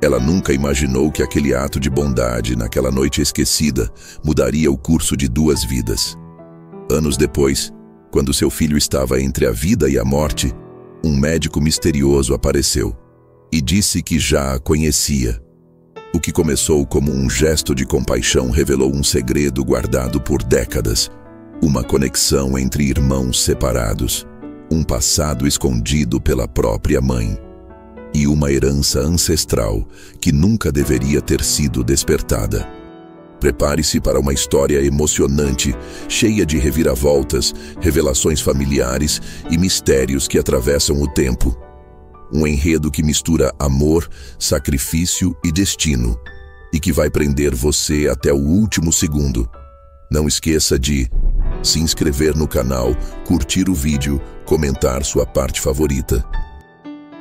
Ela nunca imaginou que aquele ato de bondade, naquela noite esquecida, mudaria o curso de 2 vidas. Anos depois, quando seu filho estava entre a vida e a morte, um médico misterioso apareceu e disse que já a conhecia. O que começou como um gesto de compaixão revelou um segredo guardado por décadas, uma conexão entre irmãos separados, um passado escondido pela própria mãe e uma herança ancestral que nunca deveria ter sido despertada. Prepare-se para uma história emocionante, cheia de reviravoltas, revelações familiares e mistérios que atravessam o tempo. Um enredo que mistura amor, sacrifício e destino, e que vai prender você até o último segundo. Não esqueça de se inscrever no canal, curtir o vídeo, comentar sua parte favorita.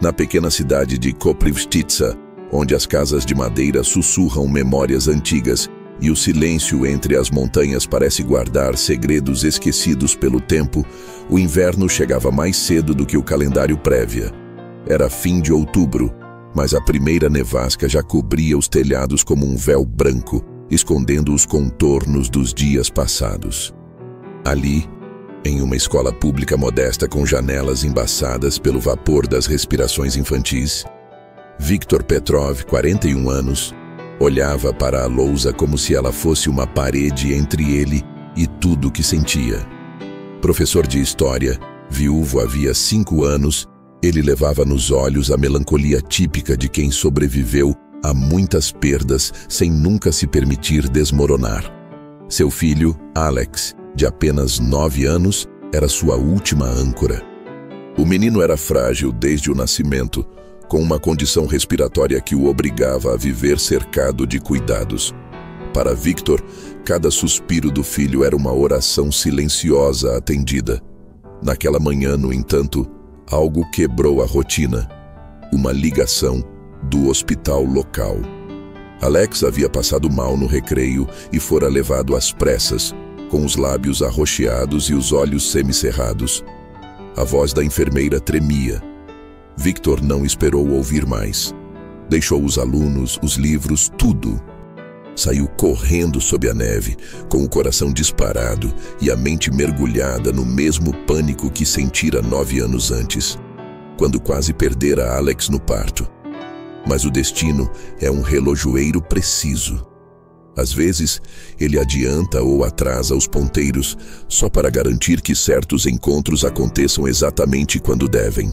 Na pequena cidade de Koprivnica, onde as casas de madeira sussurram memórias antigas e o silêncio entre as montanhas parece guardar segredos esquecidos pelo tempo, o inverno chegava mais cedo do que o calendário prévia. Era fim de outubro, mas a primeira nevasca já cobria os telhados como um véu branco, escondendo os contornos dos dias passados. Ali, em uma escola pública modesta com janelas embaçadas pelo vapor das respirações infantis, Viktor Petrov, 41 anos, olhava para a lousa como se ela fosse uma parede entre ele e tudo o que sentia. Professor de história, viúvo havia 5 anos, ele levava nos olhos a melancolia típica de quem sobreviveu a muitas perdas sem nunca se permitir desmoronar. Seu filho, Alex, de apenas 9 anos, era sua última âncora. O menino era frágil desde o nascimento, com uma condição respiratória que o obrigava a viver cercado de cuidados. Para Viktor, cada suspiro do filho era uma oração silenciosa atendida. Naquela manhã, no entanto, algo quebrou a rotina. Uma ligação do hospital local. Alex havia passado mal no recreio e fora levado às pressas, com os lábios arroxeados e os olhos semicerrados. A voz da enfermeira tremia. Viktor não esperou ouvir mais. Deixou os alunos, os livros, tudo. Saiu correndo sob a neve, com o coração disparado e a mente mergulhada no mesmo pânico que sentira 9 anos antes, quando quase perdera Alex no parto. Mas o destino é um relojoeiro preciso. Às vezes, ele adianta ou atrasa os ponteiros só para garantir que certos encontros aconteçam exatamente quando devem.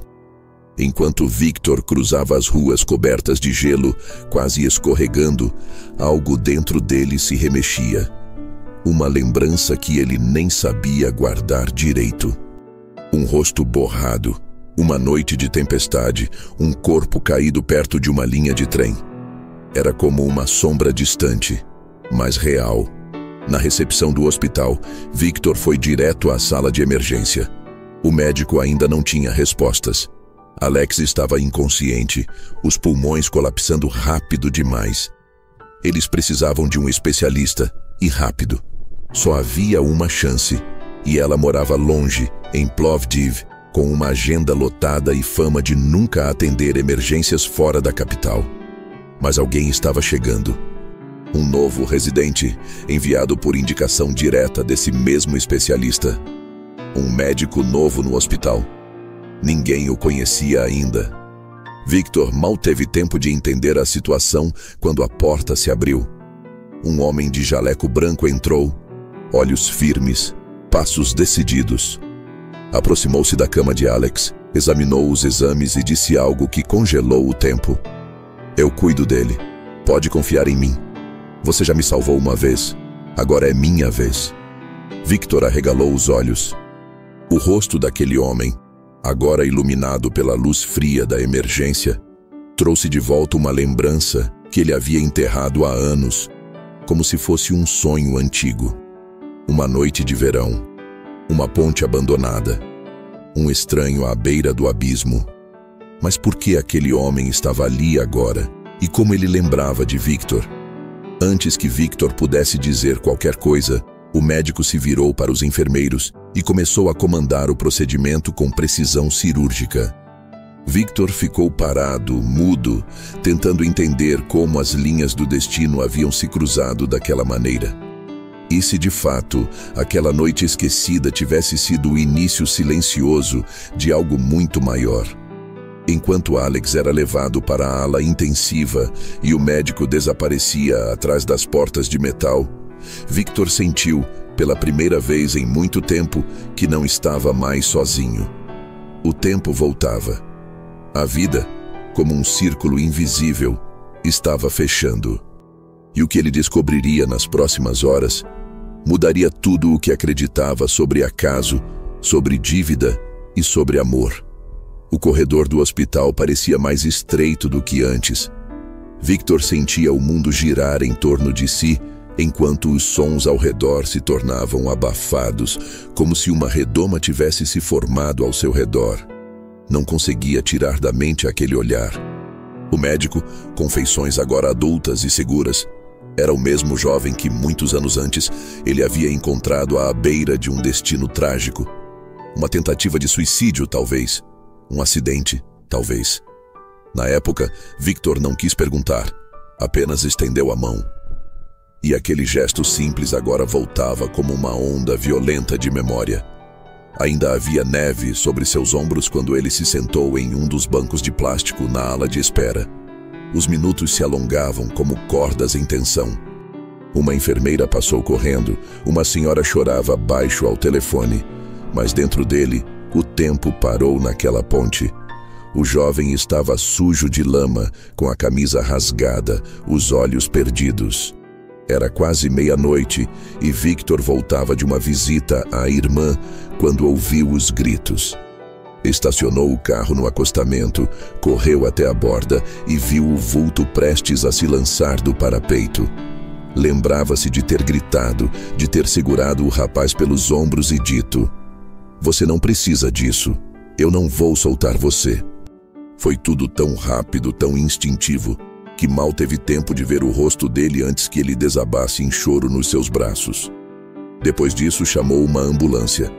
Enquanto Viktor cruzava as ruas cobertas de gelo, quase escorregando, algo dentro dele se remexia. Uma lembrança que ele nem sabia guardar direito. Um rosto borrado, uma noite de tempestade, um corpo caído perto de uma linha de trem. Era como uma sombra distante, mas real. Na recepção do hospital, Viktor foi direto à sala de emergência. O médico ainda não tinha respostas. Alex estava inconsciente, os pulmões colapsando rápido demais. Eles precisavam de um especialista, e rápido. Só havia uma chance, e ela morava longe, em Plovdiv, com uma agenda lotada e fama de nunca atender emergências fora da capital. Mas alguém estava chegando. Um novo residente, enviado por indicação direta desse mesmo especialista. Um médico novo no hospital. Ninguém o conhecia ainda. Viktor mal teve tempo de entender a situação quando a porta se abriu. Um homem de jaleco branco entrou, olhos firmes, passos decididos. Aproximou-se da cama de Alex, examinou os exames e disse algo que congelou o tempo. Eu cuido dele. Pode confiar em mim. Você já me salvou uma vez. Agora é minha vez. Viktor arregalou os olhos. O rosto daquele homem, agora iluminado pela luz fria da emergência, trouxe de volta uma lembrança que ele havia enterrado há anos, como se fosse um sonho antigo. Uma noite de verão, uma ponte abandonada, um estranho à beira do abismo. Mas por que aquele homem estava ali agora? E como ele lembrava de Viktor? Antes que Viktor pudesse dizer qualquer coisa, o médico se virou para os enfermeiros e começou a comandar o procedimento com precisão cirúrgica. Victor ficou parado, mudo, tentando entender como as linhas do destino haviam se cruzado daquela maneira. E se de fato aquela noite esquecida tivesse sido o início silencioso de algo muito maior? Enquanto Alex era levado para a ala intensiva e o médico desaparecia atrás das portas de metal, Victor sentiu, pela primeira vez em muito tempo, que não estava mais sozinho. O tempo voltava. A vida, como um círculo invisível, estava fechando. E o que ele descobriria nas próximas horas mudaria tudo o que acreditava sobre acaso, sobre dívida e sobre amor. O corredor do hospital parecia mais estreito do que antes. Victor sentia o mundo girar em torno de si, enquanto os sons ao redor se tornavam abafados, como se uma redoma tivesse se formado ao seu redor. Não conseguia tirar da mente aquele olhar. O médico, com feições agora adultas e seguras, era o mesmo jovem que muitos anos antes ele havia encontrado à beira de um destino trágico. Uma tentativa de suicídio, talvez. Um acidente, talvez. Na época, Victor não quis perguntar, apenas estendeu a mão. E aquele gesto simples agora voltava como uma onda violenta de memória. Ainda havia neve sobre seus ombros quando ele se sentou em um dos bancos de plástico na ala de espera. Os minutos se alongavam como cordas em tensão. Uma enfermeira passou correndo, uma senhora chorava baixo ao telefone, mas dentro dele, o tempo parou naquela ponte. O jovem estava sujo de lama, com a camisa rasgada, os olhos perdidos. Era quase meia-noite e Victor voltava de uma visita à irmã quando ouviu os gritos. Estacionou o carro no acostamento, correu até a borda e viu o vulto prestes a se lançar do parapeito. Lembrava-se de ter gritado, de ter segurado o rapaz pelos ombros e dito: "Você não precisa disso. Eu não vou soltar você." Foi tudo tão rápido, tão instintivo, que mal teve tempo de ver o rosto dele antes que ele desabasse em choro nos seus braços. Depois disso, chamou uma ambulância.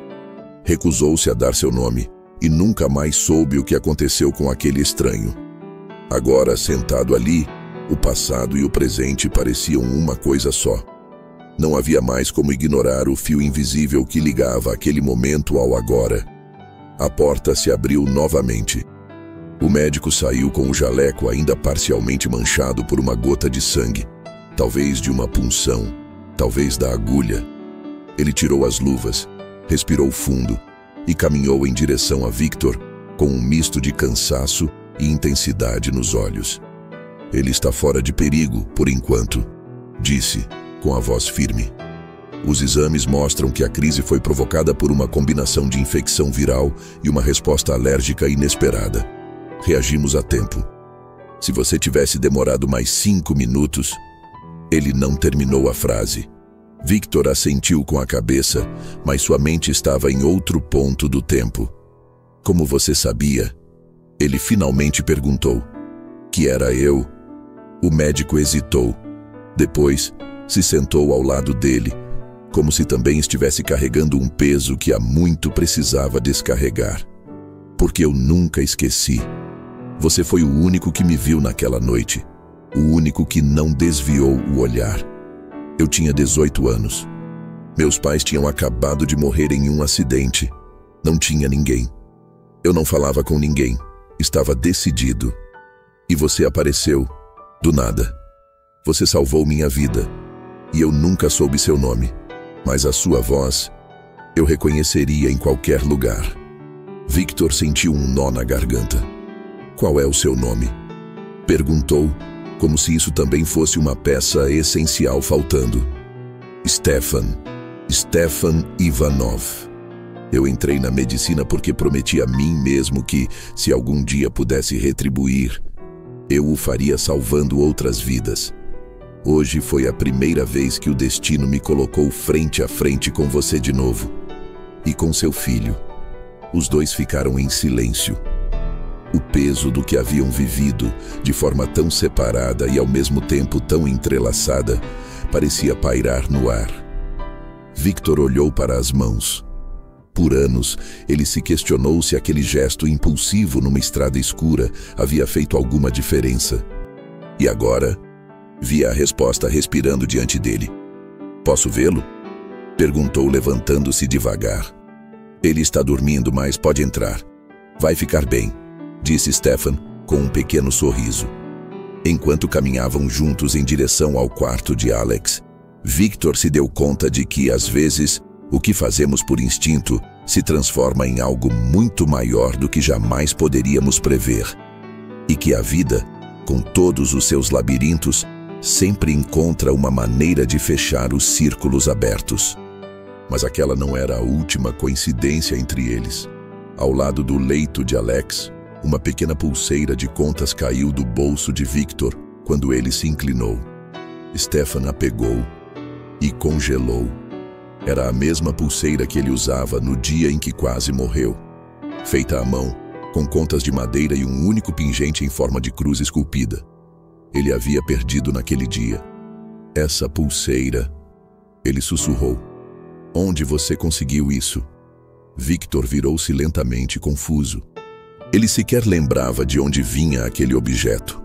Recusou-se a dar seu nome e nunca mais soube o que aconteceu com aquele estranho. Agora, sentado ali, o passado e o presente pareciam uma coisa só. Não havia mais como ignorar o fio invisível que ligava aquele momento ao agora. A porta se abriu novamente. O médico saiu com o jaleco ainda parcialmente manchado por uma gota de sangue, talvez de uma punção, talvez da agulha. Ele tirou as luvas, respirou fundo e caminhou em direção a Victor com um misto de cansaço e intensidade nos olhos. "Ele está fora de perigo, por enquanto", disse, com a voz firme. "Os exames mostram que a crise foi provocada por uma combinação de infecção viral e uma resposta alérgica inesperada. Reagimos a tempo. Se você tivesse demorado mais 5 minutos..." Ele não terminou a frase. Victor assentiu com a cabeça, mas sua mente estava em outro ponto do tempo. "Como você sabia?" Ele finalmente perguntou. "Que era eu?" O médico hesitou. Depois, se sentou ao lado dele, como se também estivesse carregando um peso que há muito precisava descarregar. "Porque eu nunca esqueci. Você foi o único que me viu naquela noite, o único que não desviou o olhar. Eu tinha 18 anos. Meus pais tinham acabado de morrer em um acidente. Não tinha ninguém. Eu não falava com ninguém. Estava decidido. E você apareceu, do nada. Você salvou minha vida. E eu nunca soube seu nome. Mas a sua voz, eu reconheceria em qualquer lugar." Victor sentiu um nó na garganta. "Qual é o seu nome?" perguntou, como se isso também fosse uma peça essencial faltando. Stefan Ivanov. Eu entrei na medicina porque prometi a mim mesmo que, se algum dia pudesse retribuir, eu o faria salvando outras vidas. Hoje foi a primeira vez que o destino me colocou frente a frente com você de novo. E com seu filho." Os dois ficaram em silêncio. O peso do que haviam vivido, de forma tão separada e ao mesmo tempo tão entrelaçada, parecia pairar no ar. Victor olhou para as mãos. Por anos, ele se questionou se aquele gesto impulsivo numa estrada escura havia feito alguma diferença. E agora, via a resposta respirando diante dele. "Posso vê-lo?" perguntou, levantando-se devagar. "Ele está dormindo, mas pode entrar. Vai ficar bem", disse Stefan com um pequeno sorriso. Enquanto caminhavam juntos em direção ao quarto de Alex, Victor se deu conta de que, às vezes, o que fazemos por instinto se transforma em algo muito maior do que jamais poderíamos prever. E que a vida, com todos os seus labirintos, sempre encontra uma maneira de fechar os círculos abertos. Mas aquela não era a última coincidência entre eles. Ao lado do leito de Alex, uma pequena pulseira de contas caiu do bolso de Victor quando ele se inclinou. Stefan a pegou e congelou. Era a mesma pulseira que ele usava no dia em que quase morreu. Feita à mão, com contas de madeira e um único pingente em forma de cruz esculpida. Ele havia perdido naquele dia. "Essa pulseira", ele sussurrou. "Onde você conseguiu isso?" Victor virou-se lentamente, confuso. Ele sequer lembrava de onde vinha aquele objeto.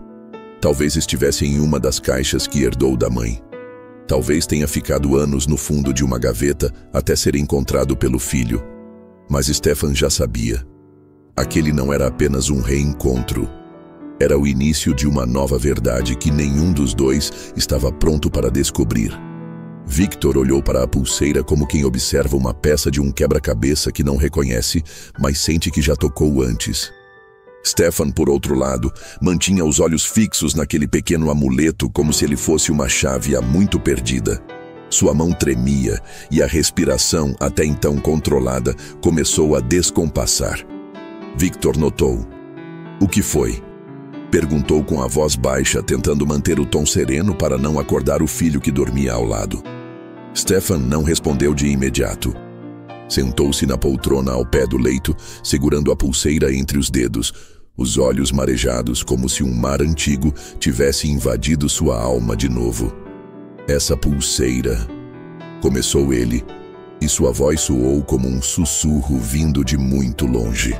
Talvez estivesse em uma das caixas que herdou da mãe. Talvez tenha ficado anos no fundo de uma gaveta até ser encontrado pelo filho. Mas Stefan já sabia. Aquele não era apenas um reencontro. Era o início de uma nova verdade que nenhum dos dois estava pronto para descobrir. Victor olhou para a pulseira como quem observa uma peça de um quebra-cabeça que não reconhece, mas sente que já tocou antes. Stefan, por outro lado, mantinha os olhos fixos naquele pequeno amuleto como se ele fosse uma chave há muito perdida. Sua mão tremia e a respiração, até então controlada, começou a descompassar. Victor notou. "O que foi?" perguntou com a voz baixa, tentando manter o tom sereno para não acordar o filho que dormia ao lado. Stefan não respondeu de imediato. Sentou-se na poltrona ao pé do leito, segurando a pulseira entre os dedos, os olhos marejados como se um mar antigo tivesse invadido sua alma de novo. "Essa pulseira", começou ele, e sua voz soou como um sussurro vindo de muito longe.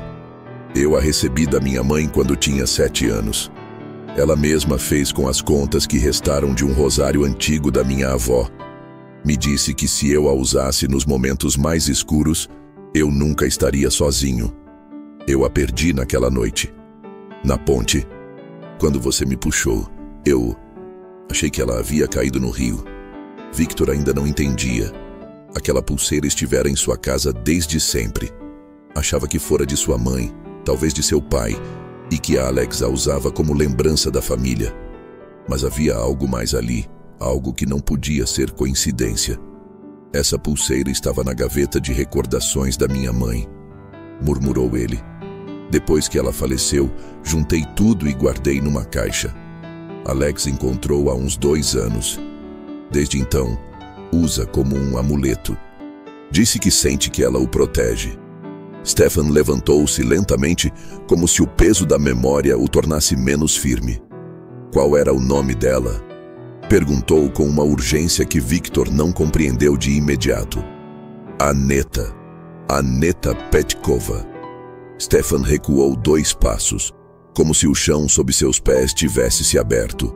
"Eu a recebi da minha mãe quando tinha 7 anos. Ela mesma fez com as contas que restaram de um rosário antigo da minha avó. Me disse que se eu a usasse nos momentos mais escuros, eu nunca estaria sozinho. Eu a perdi naquela noite. Na ponte. Quando você me puxou, eu achei que ela havia caído no rio." Victor ainda não entendia. Aquela pulseira estivera em sua casa desde sempre. Achava que fora de sua mãe, talvez de seu pai, e que Alex a usava como lembrança da família. Mas havia algo mais ali. Algo que não podia ser coincidência. "Essa pulseira estava na gaveta de recordações da minha mãe", murmurou ele. "Depois que ela faleceu, juntei tudo e guardei numa caixa. Alex encontrou há uns 2 anos. Desde então, usa como um amuleto. Disse que sente que ela o protege." Stefan levantou-se lentamente, como se o peso da memória o tornasse menos firme. "Qual era o nome dela?" perguntou com uma urgência que Victor não compreendeu de imediato. "Aneta. Aneta Petkova." Stefan recuou 2 passos, como se o chão sob seus pés tivesse se aberto.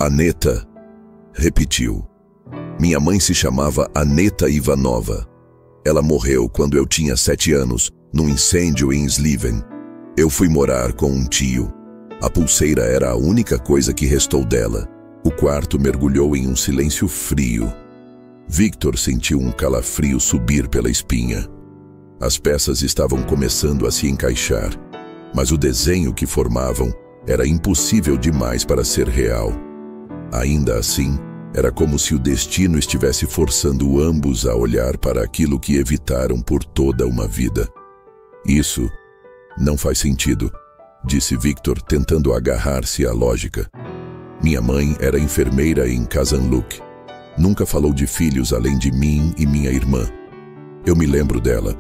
"Aneta", repetiu. "Minha mãe se chamava Aneta Ivanova. Ela morreu quando eu tinha 7 anos, num incêndio em Sliven. Eu fui morar com um tio. A pulseira era a única coisa que restou dela." O quarto mergulhou em um silêncio frio. Victor sentiu um calafrio subir pela espinha. As peças estavam começando a se encaixar, mas o desenho que formavam era impossível demais para ser real. Ainda assim, era como se o destino estivesse forçando ambos a olhar para aquilo que evitaram por toda uma vida. "Isso não faz sentido", disse Victor, tentando agarrar-se à lógica. "Minha mãe era enfermeira em Kazanluk. Nunca falou de filhos além de mim e minha irmã. Eu me lembro dela.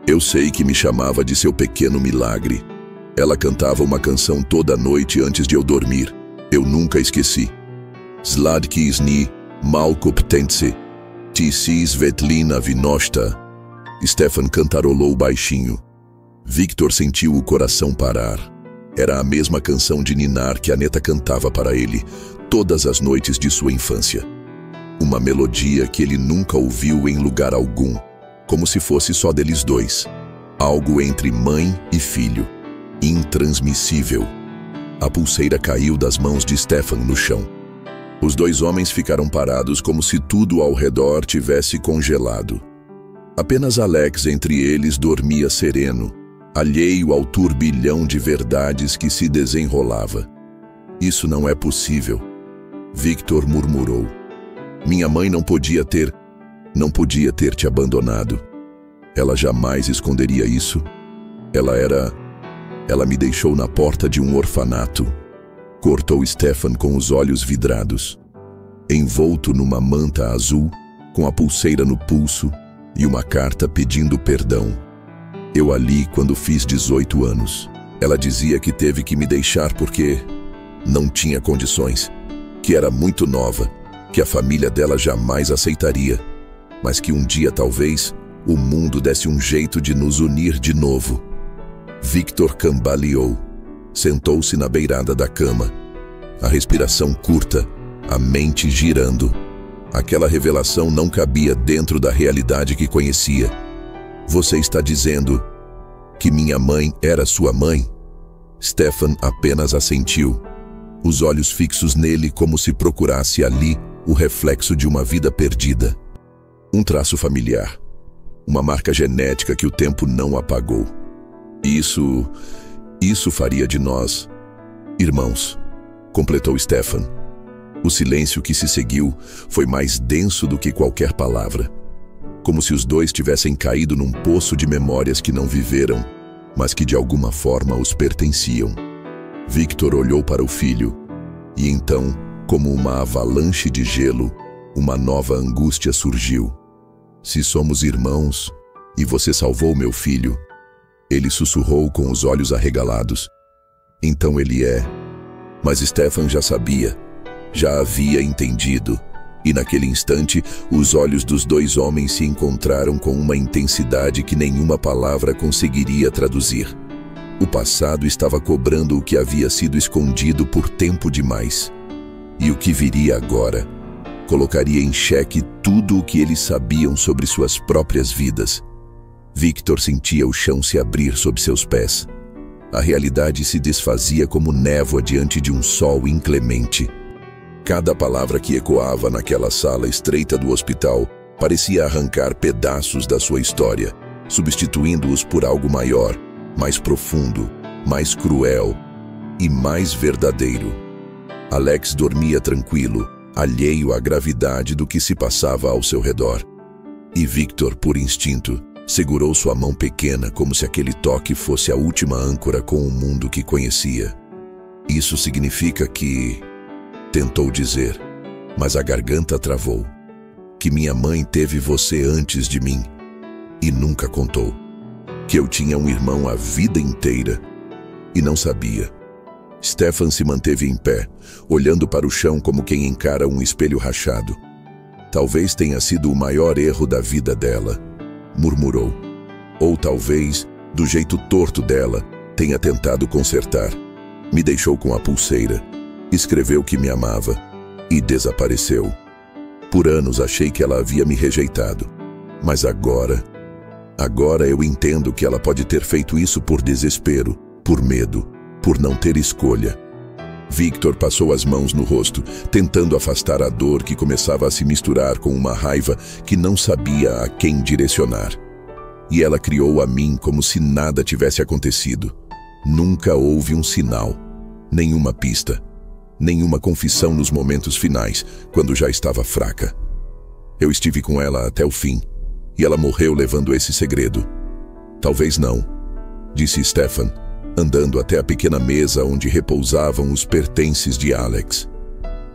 Eu sei que me chamava de seu pequeno milagre. Ela cantava uma canção toda noite antes de eu dormir. Eu nunca esqueci. Sladki sni, malkoptentse, tisi svetlina vinosta." Stefan cantarolou baixinho. Victor sentiu o coração parar. Era a mesma canção de ninar que Aneta cantava para ele todas as noites de sua infância. Uma melodia que ele nunca ouviu em lugar algum, como se fosse só deles dois. Algo entre mãe e filho, intransmissível. A pulseira caiu das mãos de Stefan no chão. Os dois homens ficaram parados como se tudo ao redor tivesse congelado. Apenas Alex entre eles dormia sereno, alheio ao turbilhão de verdades que se desenrolava. Isso não é possível, Victor murmurou. Minha mãe não podia ter te abandonado. Ela jamais esconderia isso. Ela me deixou na porta de um orfanato. Cortou Stefan com os olhos vidrados. Envolto numa manta azul, com a pulseira no pulso e uma carta pedindo perdão. Eu a li quando fiz 18 anos. Ela dizia que teve que me deixar porque não tinha condições, que era muito nova, que a família dela jamais aceitaria, mas que um dia talvez o mundo desse um jeito de nos unir de novo. Victor cambaleou, sentou-se na beirada da cama, a respiração curta, a mente girando. Aquela revelação não cabia dentro da realidade que conhecia. Você está dizendo que minha mãe era sua mãe? Stefan apenas assentiu, os olhos fixos nele como se procurasse ali o reflexo de uma vida perdida. Um traço familiar, uma marca genética que o tempo não apagou. Isso faria de nós irmãos, completou Stefan. O silêncio que se seguiu foi mais denso do que qualquer palavra, como se os dois tivessem caído num poço de memórias que não viveram, mas que de alguma forma os pertenciam. Victor olhou para o filho, e então, como uma avalanche de gelo, uma nova angústia surgiu. Se somos irmãos, e você salvou meu filho, ele sussurrou com os olhos arregalados. Então ele é. Mas Stefan já sabia, já havia entendido, e naquele instante os olhos dos dois homens se encontraram com uma intensidade que nenhuma palavra conseguiria traduzir. O passado estava cobrando o que havia sido escondido por tempo demais. E o que viria agora colocaria em xeque tudo o que eles sabiam sobre suas próprias vidas. Victor sentia o chão se abrir sob seus pés. A realidade se desfazia como névoa diante de um sol inclemente. Cada palavra que ecoava naquela sala estreita do hospital parecia arrancar pedaços da sua história, substituindo-os por algo maior, mais profundo, mais cruel e mais verdadeiro. Alex dormia tranquilo, alheio à gravidade do que se passava ao seu redor. E Victor, por instinto, segurou sua mão pequena como se aquele toque fosse a última âncora com o mundo que conhecia. Isso significa que... tentou dizer, mas a garganta travou. Que minha mãe teve você antes de mim e nunca contou. Que eu tinha um irmão a vida inteira e não sabia. Stefan se manteve em pé, olhando para o chão como quem encara um espelho rachado. Talvez tenha sido o maior erro da vida dela, murmurou. Ou talvez, do jeito torto dela, tenha tentado consertar. Me deixou com a pulseira, escreveu que me amava e desapareceu. Por anos achei que ela havia me rejeitado, mas agora eu entendo que ela pode ter feito isso por desespero, por medo, por não ter escolha. Victor passou as mãos no rosto, tentando afastar a dor que começava a se misturar com uma raiva que não sabia a quem direcionar. E ela criou a mim como se nada tivesse acontecido. Nunca houve um sinal, nenhuma pista, nenhuma confissão nos momentos finais, quando já estava fraca. Eu estive com ela até o fim, e ela morreu levando esse segredo. Talvez não, disse Stefan, andando até a pequena mesa onde repousavam os pertences de Alex.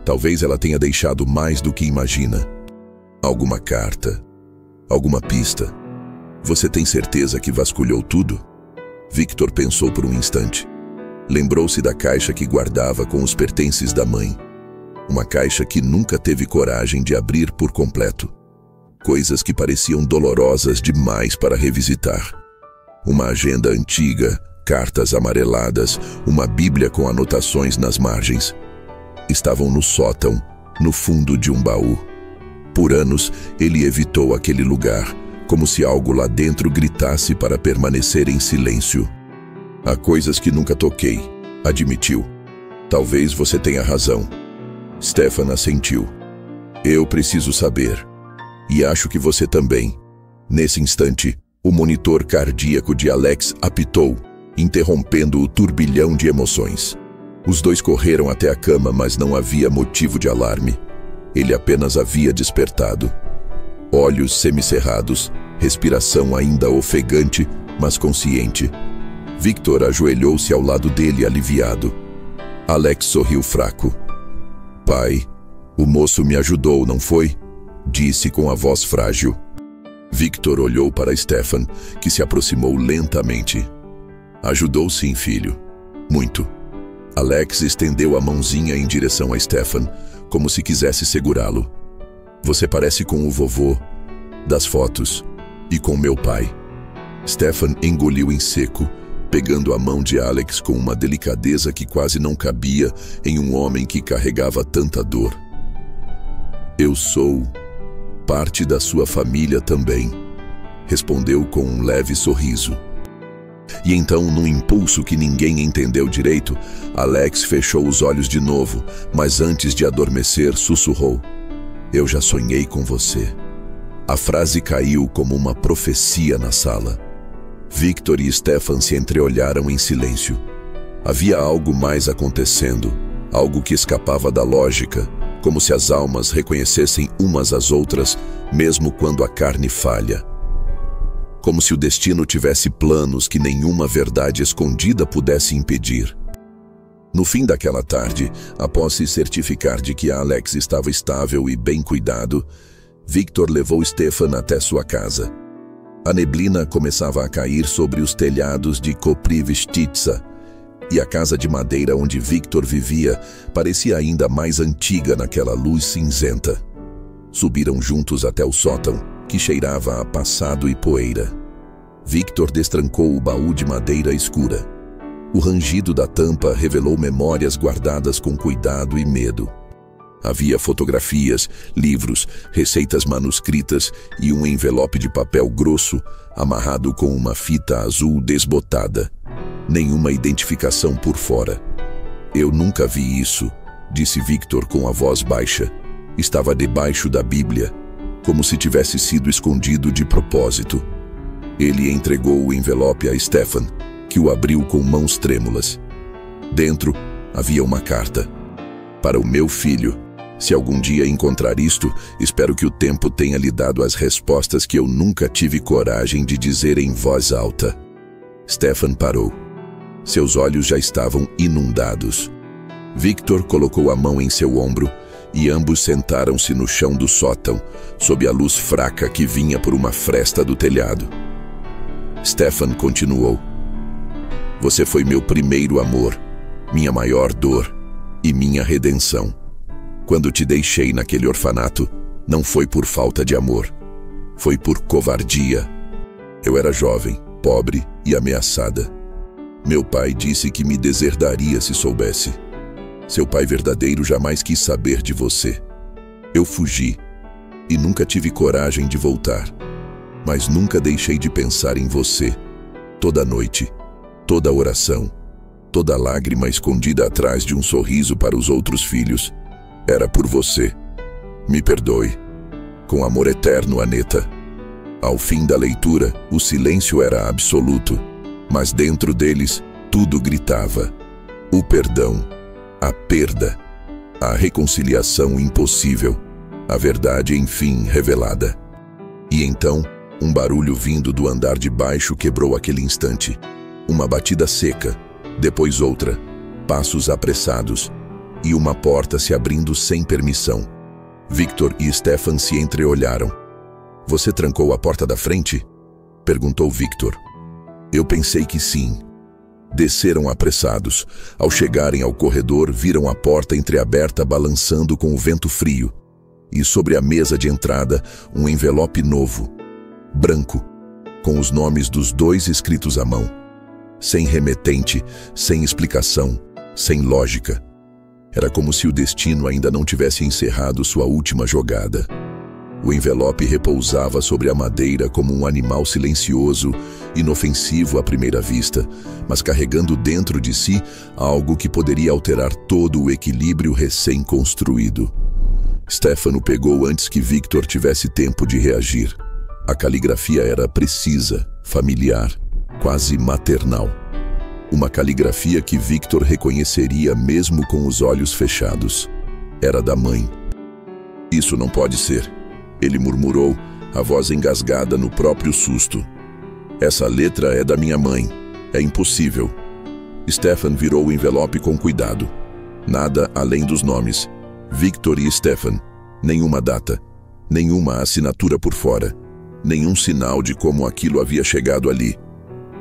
Talvez ela tenha deixado mais do que imagina. Alguma carta, alguma pista. Você tem certeza que vasculhou tudo? Victor pensou por um instante. Lembrou-se da caixa que guardava com os pertences da mãe. Uma caixa que nunca teve coragem de abrir por completo. coisas que pareciam dolorosas demais para revisitar. Uma agenda antiga, cartas amareladas, uma bíblia com anotações nas margens. Estavam no sótão, no fundo de um baú. Por anos, ele evitou aquele lugar, como se algo lá dentro gritasse para permanecer em silêncio. Há coisas que nunca toquei, admitiu. Talvez você tenha razão. Stefan assentiu. Eu preciso saber. E acho que você também. Nesse instante, o monitor cardíaco de Alex apitou, interrompendo o turbilhão de emoções. Os dois correram até a cama, mas não havia motivo de alarme. Ele apenas havia despertado. Olhos semicerrados, respiração ainda ofegante, mas consciente. Victor ajoelhou-se ao lado dele, aliviado. Alex sorriu fraco. Pai, o moço me ajudou, não foi? Disse com a voz frágil. Victor olhou para Stefan, que se aproximou lentamente. Ajudou sim, filho. Muito. Alex estendeu a mãozinha em direção a Stefan, como se quisesse segurá-lo. Você parece com o vovô, das fotos, e com meu pai. Stefan engoliu em seco, pegando a mão de Alex com uma delicadeza que quase não cabia em um homem que carregava tanta dor. Eu sou parte da sua família também, respondeu com um leve sorriso. E então, num impulso que ninguém entendeu direito, Alex fechou os olhos de novo, mas antes de adormecer, sussurrou. Eu já sonhei com você. A frase caiu como uma profecia na sala. Victor e Stefan se entreolharam em silêncio. Havia algo mais acontecendo, algo que escapava da lógica, como se as almas reconhecessem umas às outras, mesmo quando a carne falha. Como se o destino tivesse planos que nenhuma verdade escondida pudesse impedir. No fim daquela tarde, após se certificar de que Alex estava estável e bem cuidado, Victor levou Stefan até sua casa. A neblina começava a cair sobre os telhados de Koprivstitsa, e a casa de madeira onde Victor vivia parecia ainda mais antiga naquela luz cinzenta. Subiram juntos até o sótão, que cheirava a passado e poeira. Victor destrancou o baú de madeira escura. O rangido da tampa revelou memórias guardadas com cuidado e medo. Havia fotografias, livros, receitas manuscritas e um envelope de papel grosso amarrado com uma fita azul desbotada. Nenhuma identificação por fora. Eu nunca vi isso, disse Victor com a voz baixa. Estava debaixo da Bíblia, como se tivesse sido escondido de propósito. Ele entregou o envelope a Stefan, que o abriu com mãos trêmulas. Dentro havia uma carta. Para o meu filho. Se algum dia encontrar isto, espero que o tempo tenha lhe dado as respostas que eu nunca tive coragem de dizer em voz alta. Stefan parou. Seus olhos já estavam inundados. Victor colocou a mão em seu ombro e ambos sentaram-se no chão do sótão, sob a luz fraca que vinha por uma fresta do telhado. Stefan continuou. Você foi meu primeiro amor, minha maior dor e minha redenção. Quando te deixei naquele orfanato, não foi por falta de amor. Foi por covardia. Eu era jovem, pobre e ameaçada. Meu pai disse que me deserdaria se soubesse. Seu pai verdadeiro jamais quis saber de você. Eu fugi e nunca tive coragem de voltar. Mas nunca deixei de pensar em você. Toda noite, toda oração, toda lágrima escondida atrás de um sorriso para os outros filhos. Era por você. Me perdoe. Com amor eterno, Aneta. Ao fim da leitura, o silêncio era absoluto, mas dentro deles, tudo gritava. O perdão, a perda, a reconciliação impossível, a verdade enfim revelada. E então, um barulho vindo do andar de baixo quebrou aquele instante. Uma batida seca, depois outra, passos apressados, e uma porta se abrindo sem permissão. Victor e Stefan se entreolharam. Você trancou a porta da frente? Perguntou Victor. Eu pensei que sim. Desceram apressados. Ao chegarem ao corredor, viram a porta entreaberta balançando com o vento frio. e sobre a mesa de entrada um envelope novo, branco, com os nomes dos dois escritos à mão. Sem remetente, sem explicação, sem lógica. Era como se o destino ainda não tivesse encerrado sua última jogada. O envelope repousava sobre a madeira como um animal silencioso, inofensivo à primeira vista, mas carregando dentro de si algo que poderia alterar todo o equilíbrio recém-construído. Stefan o pegou antes que Victor tivesse tempo de reagir. A caligrafia era precisa, familiar, quase maternal. Uma caligrafia que Victor reconheceria mesmo com os olhos fechados. Era da mãe. Isso não pode ser, ele murmurou, a voz engasgada no próprio susto. Essa letra é da minha mãe. É impossível. Stefan virou o envelope com cuidado. Nada além dos nomes. Victor e Stefan. Nenhuma data. Nenhuma assinatura por fora. Nenhum sinal de como aquilo havia chegado ali.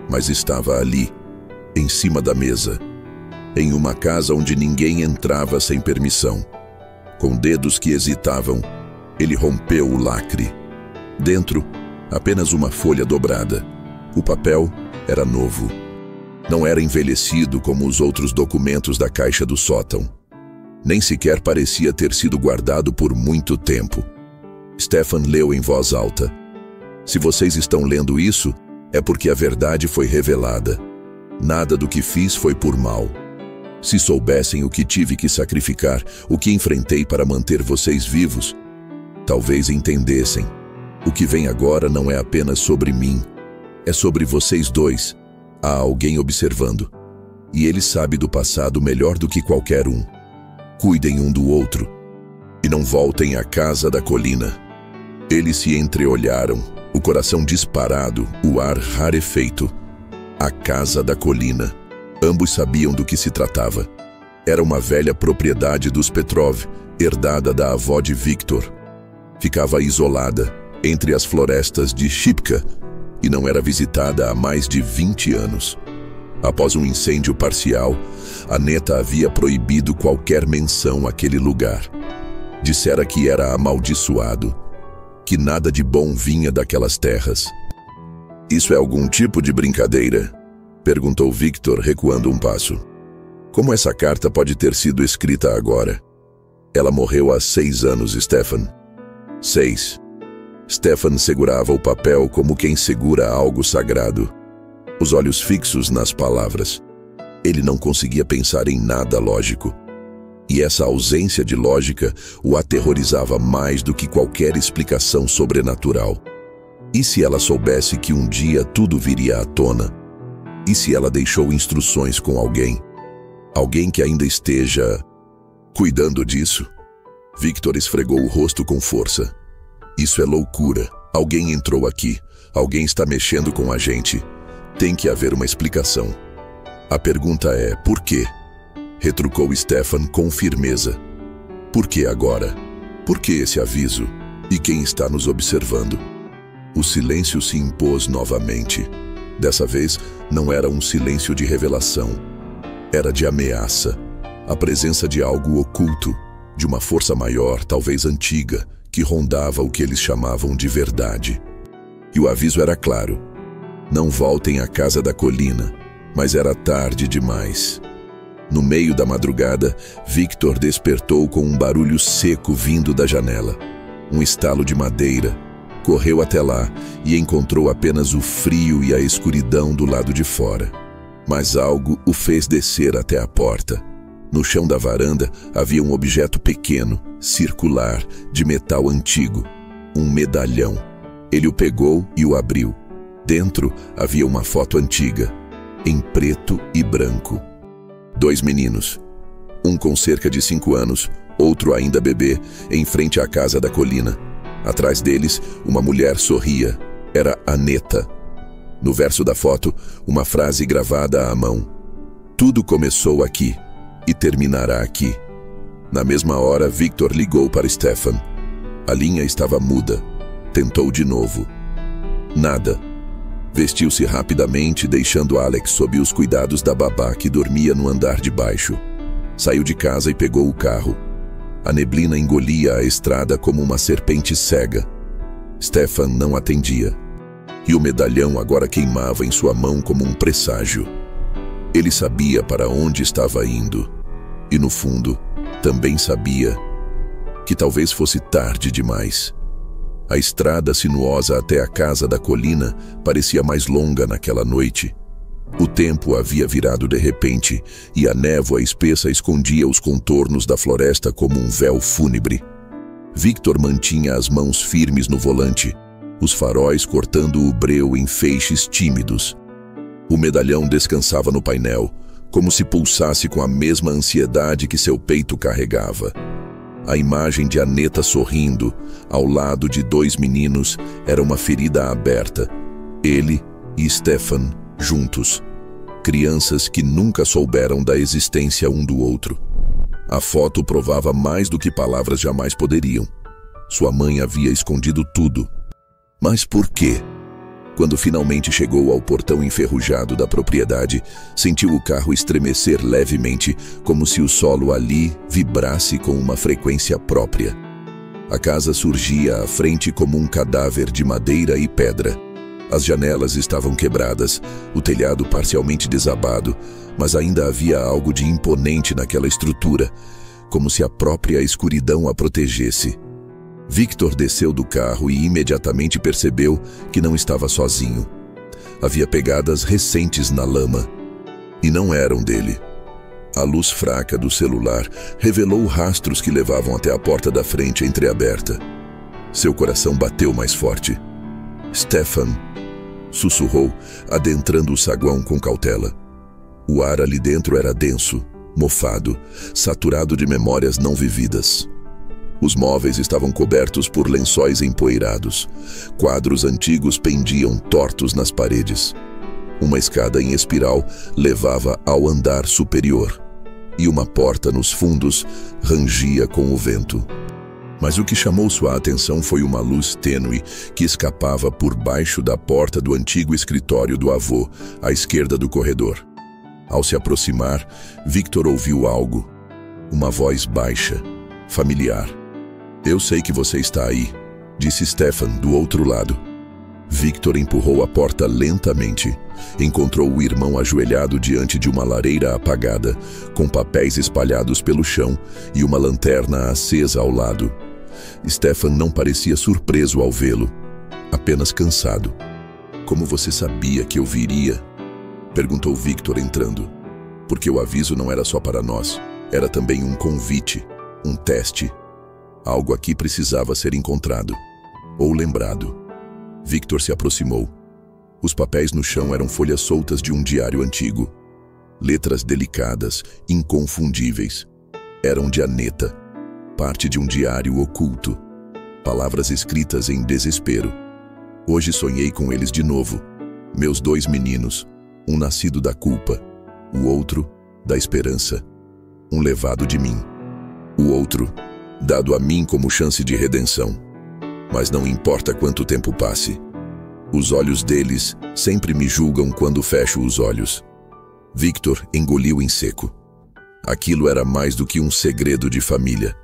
Mas estava ali, em cima da mesa, em uma casa onde ninguém entrava sem permissão. Com dedos que hesitavam, ele rompeu o lacre. Dentro, apenas uma folha dobrada. O papel era novo. Não era envelhecido como os outros documentos da caixa do sótão. Nem sequer parecia ter sido guardado por muito tempo. Stefan leu em voz alta. Se vocês estão lendo isso, é porque a verdade foi revelada. Nada do que fiz foi por mal. Se soubessem o que tive que sacrificar, o que enfrentei para manter vocês vivos, talvez entendessem. O que vem agora não é apenas sobre mim. É sobre vocês dois. Há alguém observando. E ele sabe do passado melhor do que qualquer um. Cuidem um do outro. E não voltem à casa da colina. Eles se entreolharam, o coração disparado, o ar rarefeito. A casa da colina. Ambos sabiam do que se tratava. Era uma velha propriedade dos Petrov, herdada da avó de Victor. Ficava isolada, entre as florestas de Shipka, e não era visitada há mais de 20 anos. Após um incêndio parcial, Aneta havia proibido qualquer menção àquele lugar. Dissera que era amaldiçoado, que nada de bom vinha daquelas terras. Isso é algum tipo de brincadeira? Perguntou Victor, recuando um passo. Como essa carta pode ter sido escrita agora? Ela morreu há 6 anos, Stefan. 6. Stefan segurava o papel como quem segura algo sagrado. Os olhos fixos nas palavras. Ele não conseguia pensar em nada lógico. E essa ausência de lógica o aterrorizava mais do que qualquer explicação sobrenatural. E se ela soubesse que um dia tudo viria à tona? E se ela deixou instruções com alguém? Alguém que ainda esteja cuidando disso? Victor esfregou o rosto com força. Isso é loucura. Alguém entrou aqui. Alguém está mexendo com a gente. Tem que haver uma explicação. A pergunta é, por quê? Retrucou Stefan com firmeza. Por que agora? Por que esse aviso? E quem está nos observando? O silêncio se impôs novamente. Dessa vez, não era um silêncio de revelação. Era de ameaça. A presença de algo oculto, de uma força maior, talvez antiga, que rondava o que eles chamavam de verdade. E o aviso era claro. Não voltem à casa da colina. Mas era tarde demais. No meio da madrugada, Victor despertou com um barulho seco vindo da janela. Um estalo de madeira. Correu até lá e encontrou apenas o frio e a escuridão do lado de fora. Mas algo o fez descer até a porta. No chão da varanda havia um objeto pequeno, circular, de metal antigo. Um medalhão. Ele o pegou e o abriu. Dentro havia uma foto antiga, em preto e branco. 2 meninos. Um com cerca de 5 anos, outro ainda bebê, em frente à casa da colina. Atrás deles, uma mulher sorria. Era Aneta. No verso da foto, uma frase gravada à mão. Tudo começou aqui e terminará aqui. Na mesma hora, Victor ligou para Stefan. A linha estava muda. Tentou de novo. Nada. Vestiu-se rapidamente, deixando Alex sob os cuidados da babá que dormia no andar de baixo. Saiu de casa e pegou o carro. A neblina engolia a estrada como uma serpente cega. Stefan não atendia. E o medalhão agora queimava em sua mão como um presságio. Ele sabia para onde estava indo. E no fundo, também sabia que talvez fosse tarde demais. A estrada sinuosa até a casa da colina parecia mais longa naquela noite. O tempo havia virado de repente e a névoa espessa escondia os contornos da floresta como um véu fúnebre. Victor mantinha as mãos firmes no volante, os faróis cortando o breu em feixes tímidos. O medalhão descansava no painel, como se pulsasse com a mesma ansiedade que seu peito carregava. A imagem de Aneta sorrindo, ao lado de dois meninos, era uma ferida aberta. Ele e Stefan, juntos. Crianças que nunca souberam da existência um do outro. A foto provava mais do que palavras jamais poderiam. Sua mãe havia escondido tudo. Mas por quê? Quando finalmente chegou ao portão enferrujado da propriedade, sentiu o carro estremecer levemente, como se o solo ali vibrasse com uma frequência própria. A casa surgia à frente como um cadáver de madeira e pedra. As janelas estavam quebradas, o telhado parcialmente desabado, mas ainda havia algo de imponente naquela estrutura, como se a própria escuridão a protegesse. Victor desceu do carro e imediatamente percebeu que não estava sozinho. Havia pegadas recentes na lama. E não eram dele. A luz fraca do celular revelou rastros que levavam até a porta da frente entreaberta. Seu coração bateu mais forte. Stefan, sussurrou, adentrando o saguão com cautela. O ar ali dentro era denso, mofado, saturado de memórias não vividas. Os móveis estavam cobertos por lençóis empoeirados. Quadros antigos pendiam tortos nas paredes. Uma escada em espiral levava ao andar superior. E uma porta nos fundos rangia com o vento. Mas o que chamou sua atenção foi uma luz tênue que escapava por baixo da porta do antigo escritório do avô, à esquerda do corredor. Ao se aproximar, Victor ouviu algo. Uma voz baixa, familiar. "Eu sei que você está aí", disse Stefan do outro lado. Victor empurrou a porta lentamente. Encontrou o irmão ajoelhado diante de uma lareira apagada, com papéis espalhados pelo chão e uma lanterna acesa ao lado. Stefan não parecia surpreso ao vê-lo, apenas cansado. "Como você sabia que eu viria?", perguntou Victor entrando. "Porque o aviso não era só para nós, era também um convite, um teste. Algo aqui precisava ser encontrado, ou lembrado." Victor se aproximou. Os papéis no chão eram folhas soltas de um diário antigo. Letras delicadas, inconfundíveis. Eram de Aneta, parte de um diário oculto. Palavras escritas em desespero. "Hoje sonhei com eles de novo. Meus dois meninos, um nascido da culpa, o outro da esperança. Um levado de mim. O outro dado a mim como chance de redenção. Mas não importa quanto tempo passe. Os olhos deles sempre me julgam quando fecho os olhos." Victor engoliu em seco. Aquilo era mais do que um segredo de família.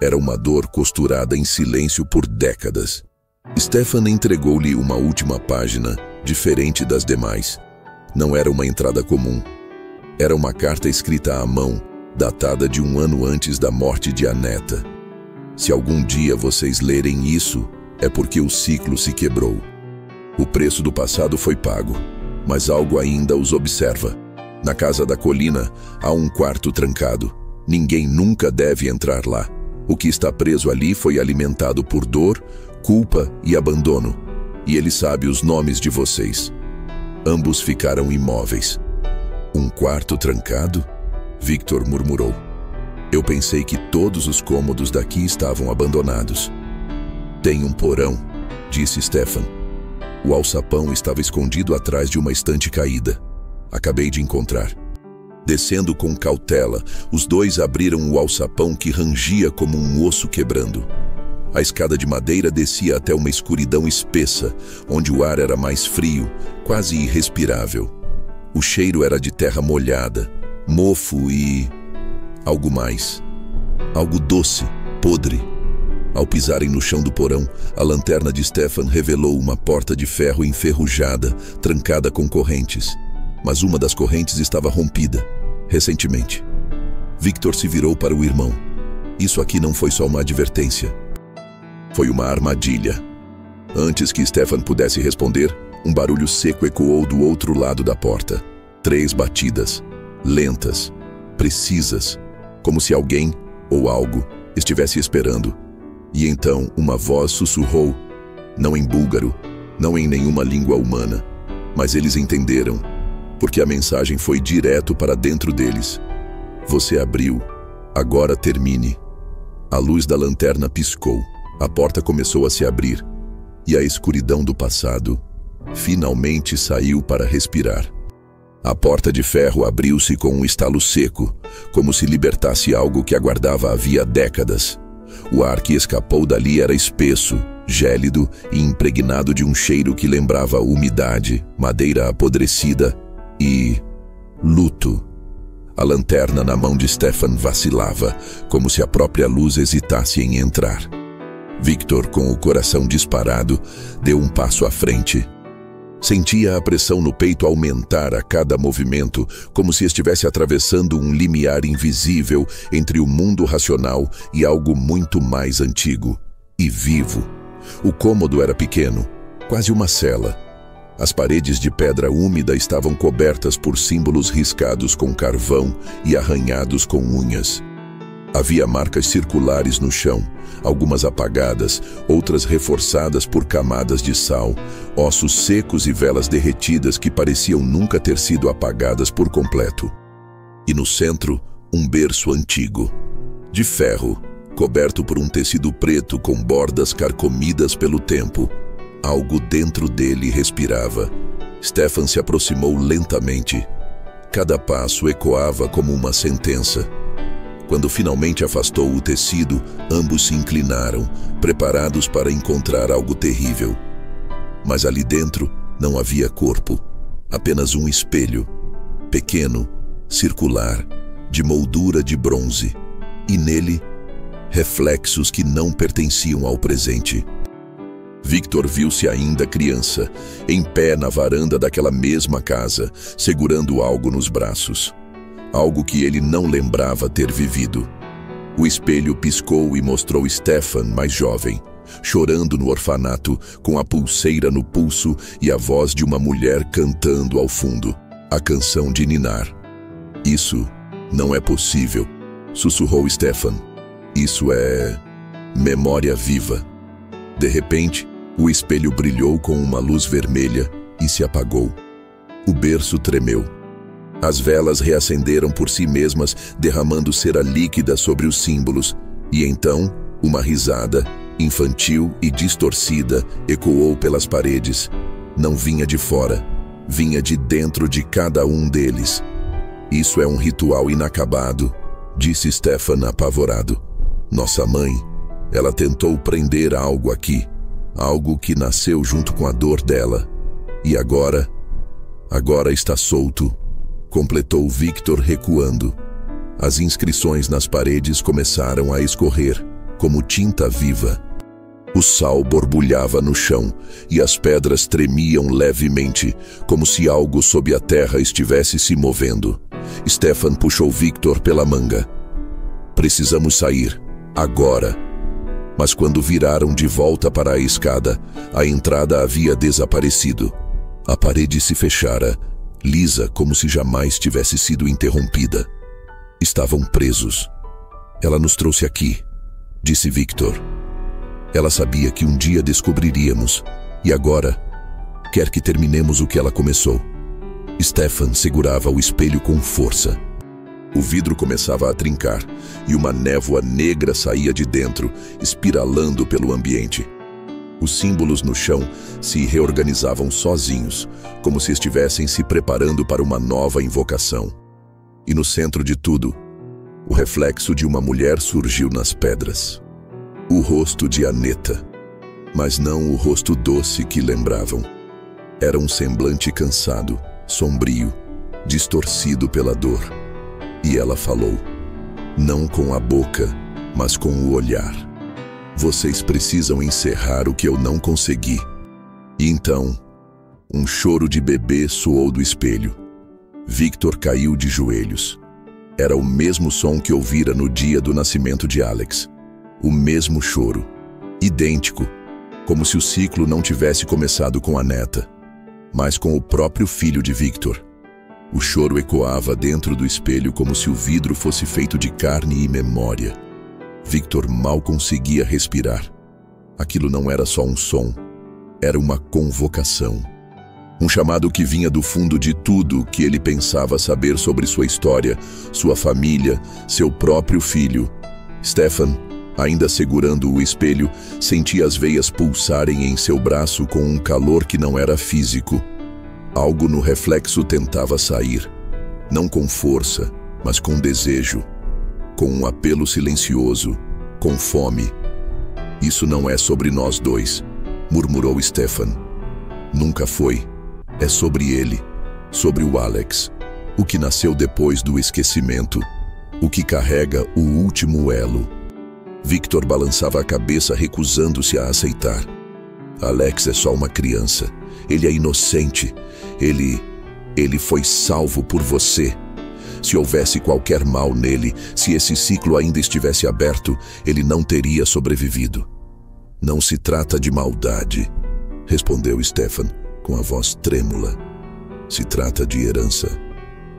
Era uma dor costurada em silêncio por décadas. Stefan entregou-lhe uma última página, diferente das demais. Não era uma entrada comum. Era uma carta escrita à mão, datada de 1 ano antes da morte de Aneta. "Se algum dia vocês lerem isso, é porque o ciclo se quebrou. O preço do passado foi pago, mas algo ainda os observa. Na casa da colina há um quarto trancado. Ninguém nunca deve entrar lá. O que está preso ali foi alimentado por dor, culpa e abandono. E ele sabe os nomes de vocês." Ambos ficaram imóveis. "Um quarto trancado?", Victor murmurou. "Eu pensei que todos os cômodos daqui estavam abandonados." "Tem um porão", disse Stefan. O alçapão estava escondido atrás de uma estante caída. "Acabei de encontrar." Descendo com cautela, os dois abriram o alçapão que rangia como um osso quebrando. A escada de madeira descia até uma escuridão espessa, onde o ar era mais frio, quase irrespirável. O cheiro era de terra molhada, mofo e algo mais. Algo doce, podre. Ao pisarem no chão do porão, a lanterna de Stefan revelou uma porta de ferro enferrujada, trancada com correntes. Mas uma das correntes estava rompida, recentemente. Victor se virou para o irmão. Isso aqui não foi só uma advertência. Foi uma armadilha. Antes que Stefan pudesse responder, um barulho seco ecoou do outro lado da porta. 3 batidas, lentas, precisas, como se alguém ou algo estivesse esperando. E então uma voz sussurrou, não em búlgaro, não em nenhuma língua humana, mas eles entenderam, porque a mensagem foi direto para dentro deles. Você abriu, agora termine. A luz da lanterna piscou, a porta começou a se abrir, e a escuridão do passado finalmente saiu para respirar. A porta de ferro abriu-se com um estalo seco, como se libertasse algo que aguardava havia décadas. O ar que escapou dali era espesso, gélido e impregnado de um cheiro que lembrava umidade, madeira apodrecida e luto. A lanterna na mão de Stefan vacilava, como se a própria luz hesitasse em entrar. Victor, com o coração disparado, deu um passo à frente. Sentia a pressão no peito aumentar a cada movimento, como se estivesse atravessando um limiar invisível entre o mundo racional e algo muito mais antigo e vivo. O cômodo era pequeno, quase uma cela. As paredes de pedra úmida estavam cobertas por símbolos riscados com carvão e arranhados com unhas. Havia marcas circulares no chão, algumas apagadas, outras reforçadas por camadas de sal, ossos secos e velas derretidas que pareciam nunca ter sido apagadas por completo. E no centro, um berço antigo, de ferro, coberto por um tecido preto com bordas carcomidas pelo tempo. Algo dentro dele respirava. Stefan se aproximou lentamente. Cada passo ecoava como uma sentença. Quando finalmente afastou o tecido, ambos se inclinaram, preparados para encontrar algo terrível. Mas ali dentro não havia corpo, apenas um espelho, pequeno, circular, de moldura de bronze, e nele, reflexos que não pertenciam ao presente. Victor viu-se ainda criança, em pé na varanda daquela mesma casa, segurando algo nos braços. Algo que ele não lembrava ter vivido. O espelho piscou e mostrou Stefan mais jovem, chorando no orfanato, com a pulseira no pulso e a voz de uma mulher cantando ao fundo, a canção de ninar. Isso não é possível, sussurrou Stefan. Isso é memória viva. De repente, o espelho brilhou com uma luz vermelha e se apagou. O berço tremeu. As velas reacenderam por si mesmas, derramando cera líquida sobre os símbolos, e então, uma risada, infantil e distorcida, ecoou pelas paredes. Não vinha de fora, vinha de dentro de cada um deles. Isso é um ritual inacabado, disse Stefan apavorado. Nossa mãe, ela tentou prender algo aqui, algo que nasceu junto com a dor dela. E agora está solto. Completou Victor recuando. As inscrições nas paredes começaram a escorrer, como tinta viva. O sal borbulhava no chão e as pedras tremiam levemente, como se algo sob a terra estivesse se movendo. Stefan puxou Victor pela manga. Precisamos sair, agora. Mas quando viraram de volta para a escada, a entrada havia desaparecido. A parede se fechara, lisa como se jamais tivesse sido interrompida. Estavam presos. Ela nos trouxe aqui, disse Victor. Ela sabia que um dia descobriríamos, e agora quer que terminemos o que ela começou. Stefan segurava o espelho com força. O vidro começava a trincar, e uma névoa negra saía de dentro, espiralando pelo ambiente. Os símbolos no chão se reorganizavam sozinhos, como se estivessem se preparando para uma nova invocação. E no centro de tudo, o reflexo de uma mulher surgiu nas pedras. O rosto de Aneta, mas não o rosto doce que lembravam. Era um semblante cansado, sombrio, distorcido pela dor. E ela falou, não com a boca, mas com o olhar. Vocês precisam encerrar o que eu não consegui. E então, um choro de bebê soou do espelho. Victor caiu de joelhos. Era o mesmo som que ouvira no dia do nascimento de Alex. O mesmo choro. Idêntico, como se o ciclo não tivesse começado com a neta, mas com o próprio filho de Victor. O choro ecoava dentro do espelho como se o vidro fosse feito de carne e memória. Victor mal conseguia respirar. Aquilo não era só um som, era uma convocação. Um chamado que vinha do fundo de tudo que ele pensava saber sobre sua história, sua família, seu próprio filho. Stefan, ainda segurando o espelho, sentia as veias pulsarem em seu braço com um calor que não era físico. Algo no reflexo tentava sair, não com força, mas com desejo, com um apelo silencioso, com fome. Isso não é sobre nós dois, murmurou Stefan. Nunca foi. É sobre ele, sobre o Alex, o que nasceu depois do esquecimento, o que carrega o último elo. Victor balançava a cabeça, recusando-se a aceitar. Alex é só uma criança. Ele é inocente. Ele foi salvo por você. Se houvesse qualquer mal nele, se esse ciclo ainda estivesse aberto, ele não teria sobrevivido. Não se trata de maldade, respondeu Stefan, com a voz trêmula. Se trata de herança,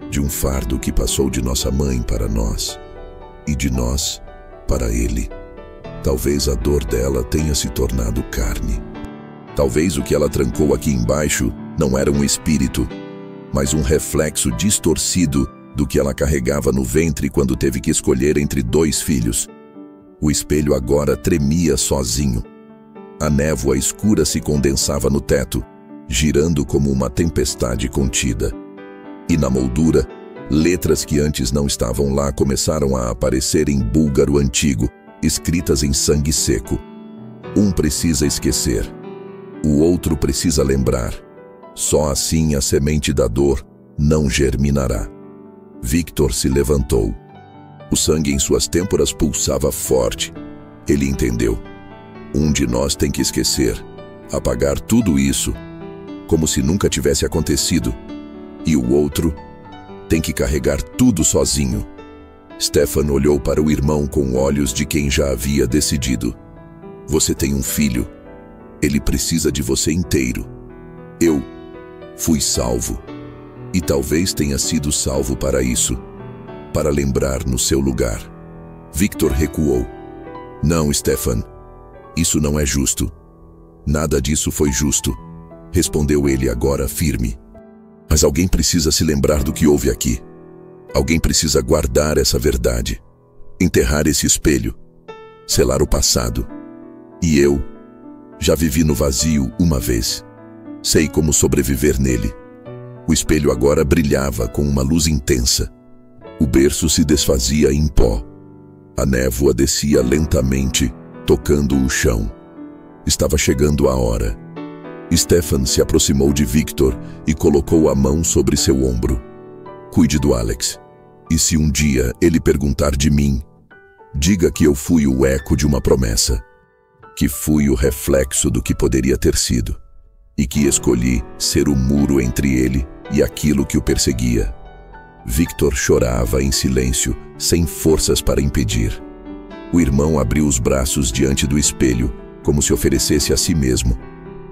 de um fardo que passou de nossa mãe para nós, e de nós para ele. Talvez a dor dela tenha se tornado carne. Talvez o que ela trancou aqui embaixo não era um espírito, mas um reflexo distorcido do que ela carregava no ventre quando teve que escolher entre 2 filhos. O espelho agora tremia sozinho. A névoa escura se condensava no teto, girando como uma tempestade contida. E na moldura, letras que antes não estavam lá começaram a aparecer em búlgaro antigo, escritas em sangue seco. Um precisa esquecer. O outro precisa lembrar. Só assim a semente da dor não germinará. Victor se levantou. O sangue em suas têmporas pulsava forte. Ele entendeu. Um de nós tem que esquecer, apagar tudo isso, como se nunca tivesse acontecido. E o outro tem que carregar tudo sozinho. Stefan olhou para o irmão com olhos de quem já havia decidido. Você tem um filho. Ele precisa de você inteiro. Eu fui salvo. E talvez tenha sido salvo para isso, para lembrar no seu lugar. Victor recuou. Não, Stefan. Isso não é justo. Nada disso foi justo, respondeu ele agora firme. Mas alguém precisa se lembrar do que houve aqui. Alguém precisa guardar essa verdade, enterrar esse espelho, selar o passado. E eu já vivi no vazio uma vez. Sei como sobreviver nele. O espelho agora brilhava com uma luz intensa. O berço se desfazia em pó. A névoa descia lentamente, tocando o chão. Estava chegando a hora. Stefan se aproximou de Victor e colocou a mão sobre seu ombro. Cuide do Alex. E se um dia ele perguntar de mim, diga que eu fui o eco de uma promessa, que fui o reflexo do que poderia ter sido, e que escolhi ser o muro entre ele e aquilo que o perseguia. Victor chorava em silêncio, sem forças para impedir. O irmão abriu os braços diante do espelho, como se oferecesse a si mesmo.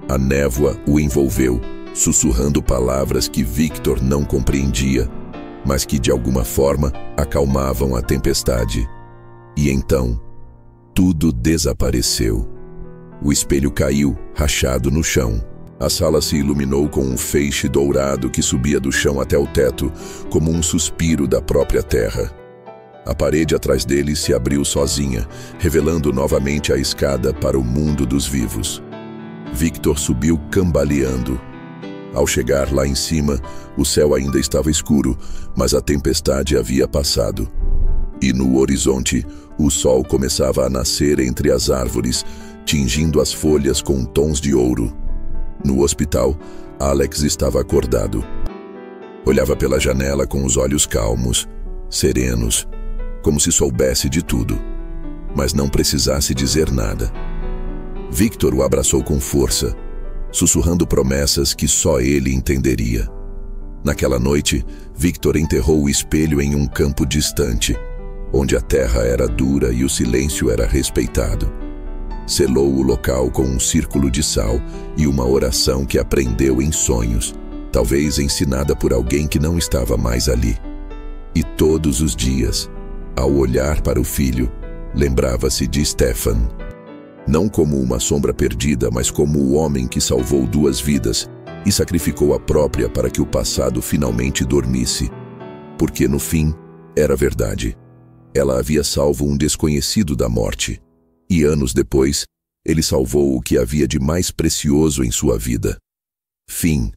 A névoa o envolveu, sussurrando palavras que Victor não compreendia, mas que de alguma forma acalmavam a tempestade. E então, tudo desapareceu. O espelho caiu, rachado no chão. A sala se iluminou com um feixe dourado que subia do chão até o teto, como um suspiro da própria terra. A parede atrás dele se abriu sozinha, revelando novamente a escada para o mundo dos vivos. Victor subiu cambaleando. Ao chegar lá em cima, o céu ainda estava escuro, mas a tempestade havia passado. E no horizonte, o sol começava a nascer entre as árvores, tingindo as folhas com tons de ouro. No hospital, Alex estava acordado. Olhava pela janela com os olhos calmos, serenos, como se soubesse de tudo. mas não precisasse dizer nada. Victor o abraçou com força, sussurrando promessas que só ele entenderia. Naquela noite, Victor enterrou o espelho em um campo distante, onde a terra era dura e o silêncio era respeitado. Selou o local com um círculo de sal e uma oração que aprendeu em sonhos, talvez ensinada por alguém que não estava mais ali. E todos os dias, ao olhar para o filho, lembrava-se de Stefan. Não como uma sombra perdida, mas como o homem que salvou 2 vidas e sacrificou a própria para que o passado finalmente dormisse. Porque no fim, era verdade. Ela havia salvo um desconhecido da morte. E anos depois, ele salvou o que havia de mais precioso em sua vida. Fim.